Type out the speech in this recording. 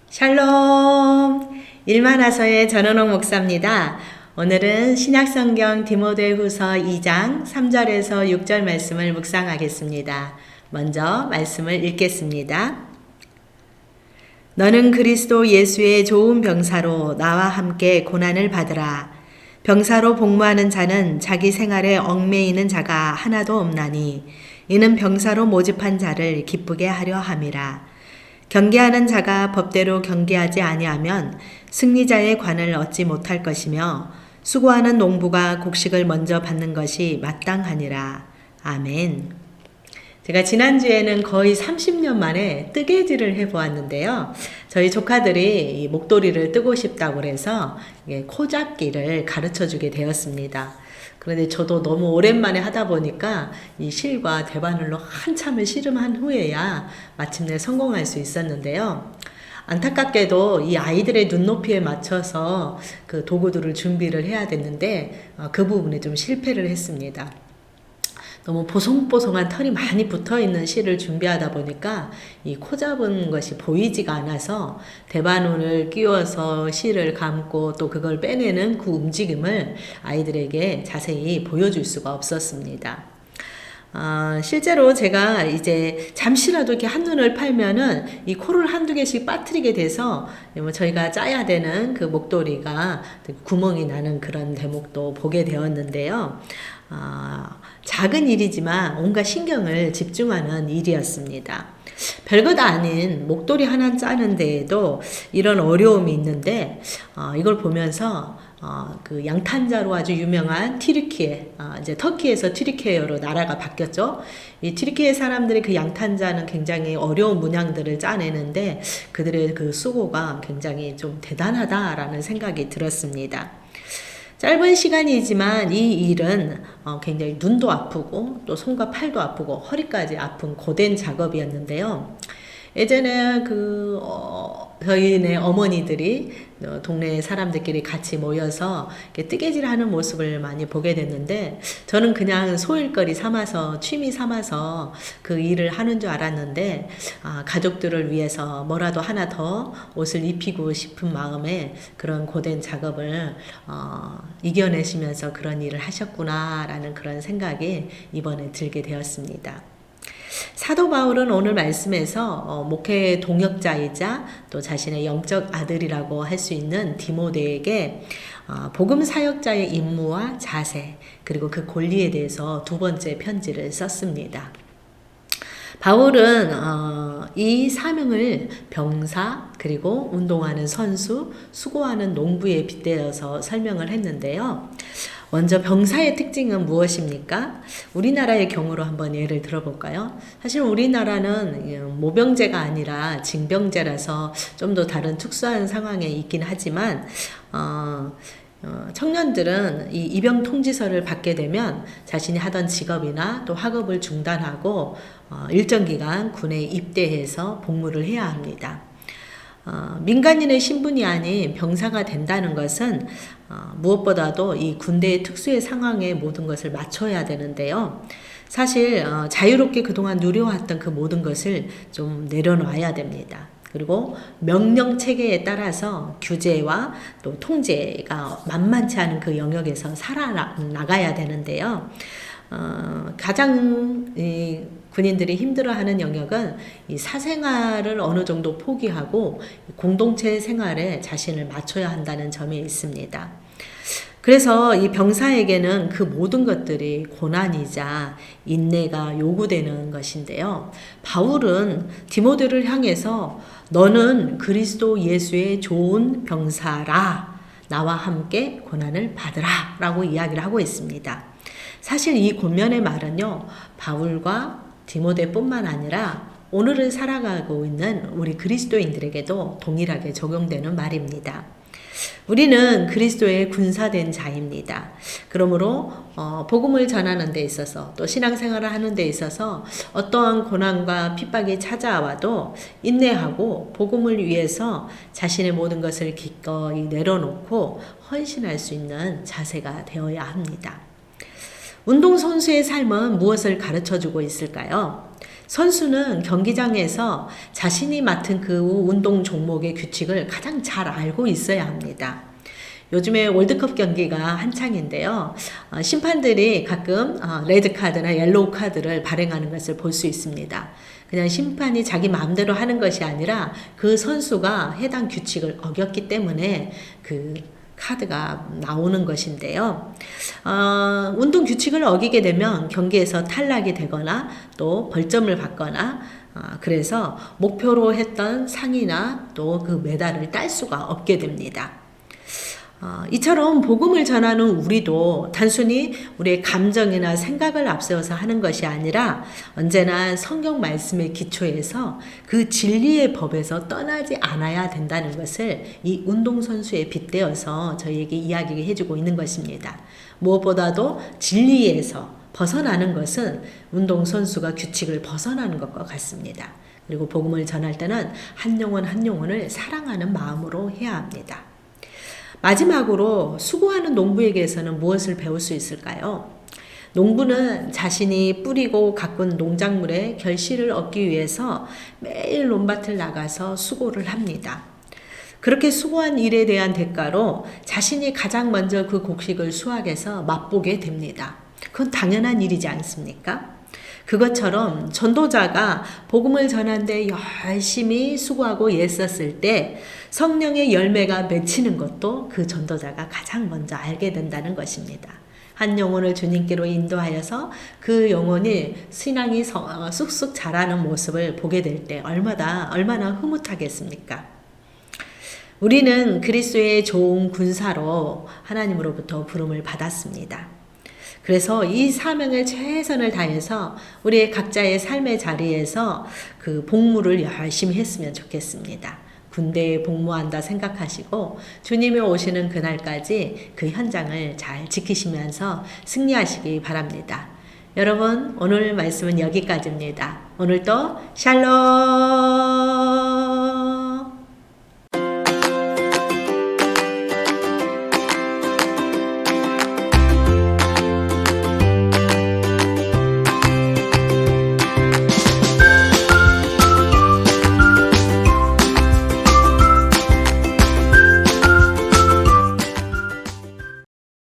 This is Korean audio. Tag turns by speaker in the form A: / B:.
A: 샬롬! 일만화서의 전원옥 목사입니다. 오늘은 신약성경 디모데후서 2장 3절에서 6절 말씀을 묵상하겠습니다. 먼저 말씀을 읽겠습니다. 너는 그리스도 예수의 좋은 병사로 나와 함께 고난을 받으라. 병사로 복무하는 자는 자기 생활에 얽매이는 자가 하나도 없나니 이는 병사로 모집한 자를 기쁘게 하려 함이라. 경계하는 자가 법대로 경계하지 아니하면 승리자의 관을 얻지 못할 것이며 수고하는 농부가 곡식을 먼저 받는 것이 마땅하니라. 아멘. 제가 지난주에는 거의 30년 만에 뜨개질을 해보았는데요. 저희 조카들이 이 목도리를 뜨고 싶다고 해서 코잡기를 가르쳐주게 되었습니다. 그런데 저도 너무 오랜만에 하다 보니까 이 실과 대바늘로 한참을 씨름한 후에야 마침내 성공할 수 있었는데요. 안타깝게도 이 아이들의 눈높이에 맞춰서 그 도구들을 준비를 해야 됐는데 그 부분에 좀 실패를 했습니다. 너무 보송보송한 털이 많이 붙어있는 실을 준비하다 보니까 이 코 잡은 것이 보이지가 않아서 대바늘을 끼워서 실을 감고 또 그걸 빼내는 그 움직임을 아이들에게 자세히 보여줄 수가 없었습니다. 실제로 제가 이제 잠시라도 이렇게 한눈을 팔면은 이 코를 한두 개씩 빠뜨리게 돼서 저희가 짜야 되는 그 목도리가 구멍이 나는 그런 대목도 보게 되었는데요. 작은 일이지만 온갖 신경을 집중하는 일이었습니다. 별것 아닌 목도리 하나 짜는 데에도 이런 어려움이 있는데 이걸 보면서 그 양탄자로 아주 유명한 튀르키예, 이제 터키에서 튀르키예로 나라가 바뀌었죠. 이 튀르키예 사람들이 그 양탄자는 굉장히 어려운 문양들을 짜내는데 그들의 그 수고가 굉장히 좀 대단하다라는 생각이 들었습니다. 짧은 시간이지만 이 일은 굉장히 눈도 아프고 또 손과 팔도 아프고 허리까지 아픈 고된 작업이었는데요. 예전에 저희네 어머니들이 동네 사람들끼리 같이 모여서 뜨개질 하는 모습을 많이 보게 됐는데 저는 그냥 소일거리 삼아서 취미 삼아서 그 일을 하는 줄 알았는데 가족들을 위해서 뭐라도 하나 더 옷을 입히고 싶은 마음에 그런 고된 작업을 이겨내시면서 그런 일을 하셨구나라는 그런 생각이 이번에 들게 되었습니다. 사도 바울은 오늘 말씀에서 목회의 동역자이자 또 자신의 영적 아들이라고 할 수 있는 디모데에게 복음 사역자의 임무와 자세 그리고 그 권리에 대해서 두 번째 편지를 썼습니다. 바울은 이 사명을 병사 그리고 운동하는 선수, 수고하는 농부에 빗대어서 설명을 했는데요. 먼저 병사의 특징은 무엇입니까? 우리나라의 경우로 한번 예를 들어볼까요? 사실 우리나라는 모병제가 아니라 징병제라서 좀 더 다른 특수한 상황에 있긴 하지만 청년들은 이 입영 통지서를 받게 되면 자신이 하던 직업이나 또 학업을 중단하고 일정 기간 군에 입대해서 복무를 해야 합니다. 민간인의 신분이 아닌 병사가 된다는 것은 무엇보다도 이 군대의 특수의 상황에 모든 것을 맞춰야 되는데요. 사실 자유롭게 그동안 누려왔던 그 모든 것을 좀 내려놔야 됩니다. 그리고 명령 체계에 따라서 규제와 또 통제가 만만치 않은 그 영역에서 살아나가야 되는데요. 가장 군인들이 힘들어하는 영역은 이 사생활을 어느 정도 포기하고 공동체 생활에 자신을 맞춰야 한다는 점이 있습니다. 그래서 이 병사에게는 그 모든 것들이 고난이자 인내가 요구되는 것인데요. 바울은 디모데를 향해서 너는 그리스도 예수의 좋은 병사라 나와 함께 고난을 받으라 라고 이야기를 하고 있습니다. 사실 이 권면의 말은요, 바울과 디모데뿐만 아니라 오늘을 살아가고 있는 우리 그리스도인들에게도 동일하게 적용되는 말입니다. 우리는 그리스도의 군사된 자입니다. 그러므로 복음을 전하는 데 있어서 또 신앙생활을 하는 데 있어서 어떠한 고난과 핍박이 찾아와도 인내하고 복음을 위해서 자신의 모든 것을 기꺼이 내려놓고 헌신할 수 있는 자세가 되어야 합니다. 운동선수의 삶은 무엇을 가르쳐주고 있을까요? 선수는 경기장에서 자신이 맡은 그 운동 종목의 규칙을 가장 잘 알고 있어야 합니다. 요즘에 월드컵 경기가 한창인데요. 심판들이 가끔 레드카드나 옐로우 카드를 발행하는 것을 볼 수 있습니다. 그냥 심판이 자기 마음대로 하는 것이 아니라 그 선수가 해당 규칙을 어겼기 때문에 그 카드가 나오는 것인데요. 운동 규칙을 어기게 되면 경기에서 탈락이 되거나 또 벌점을 받거나 그래서 목표로 했던 상이나 또 그 메달을 딸 수가 없게 됩니다. 이처럼 복음을 전하는 우리도 단순히 우리의 감정이나 생각을 앞세워서 하는 것이 아니라 언제나 성경 말씀의 기초에서 그 진리의 법에서 떠나지 않아야 된다는 것을 이 운동선수에 빗대어서 저희에게 이야기해 주고 있는 것입니다. 무엇보다도 진리에서 벗어나는 것은 운동선수가 규칙을 벗어나는 것과 같습니다. 그리고 복음을 전할 때는 한 영혼 한 영혼을 사랑하는 마음으로 해야 합니다. 마지막으로 수고하는 농부에게서는 무엇을 배울 수 있을까요? 농부는 자신이 뿌리고 가꾼 농작물의 결실을 얻기 위해서 매일 논밭을 나가서 수고를 합니다. 그렇게 수고한 일에 대한 대가로 자신이 가장 먼저 그 곡식을 수확해서 맛보게 됩니다. 그건 당연한 일이지 않습니까? 그것처럼 전도자가 복음을 전하는데 열심히 수고하고 애썼을 때 성령의 열매가 맺히는 것도 그 전도자가 가장 먼저 알게 된다는 것입니다. 한 영혼을 주님께로 인도하여서 그 영혼이 신앙이 쑥쑥 자라는 모습을 보게 될 때 얼마나 흐뭇하겠습니까? 우리는 그리스도의 좋은 군사로 하나님으로부터 부름을 받았습니다. 그래서 이 사명을 최선을 다해서 우리의 각자의 삶의 자리에서 그 복무를 열심히 했으면 좋겠습니다. 군대에 복무한다 생각하시고 주님이 오시는 그날까지 그 현장을 잘 지키시면서 승리하시기 바랍니다. 여러분, 오늘 말씀은 여기까지입니다. 오늘도 샬롬!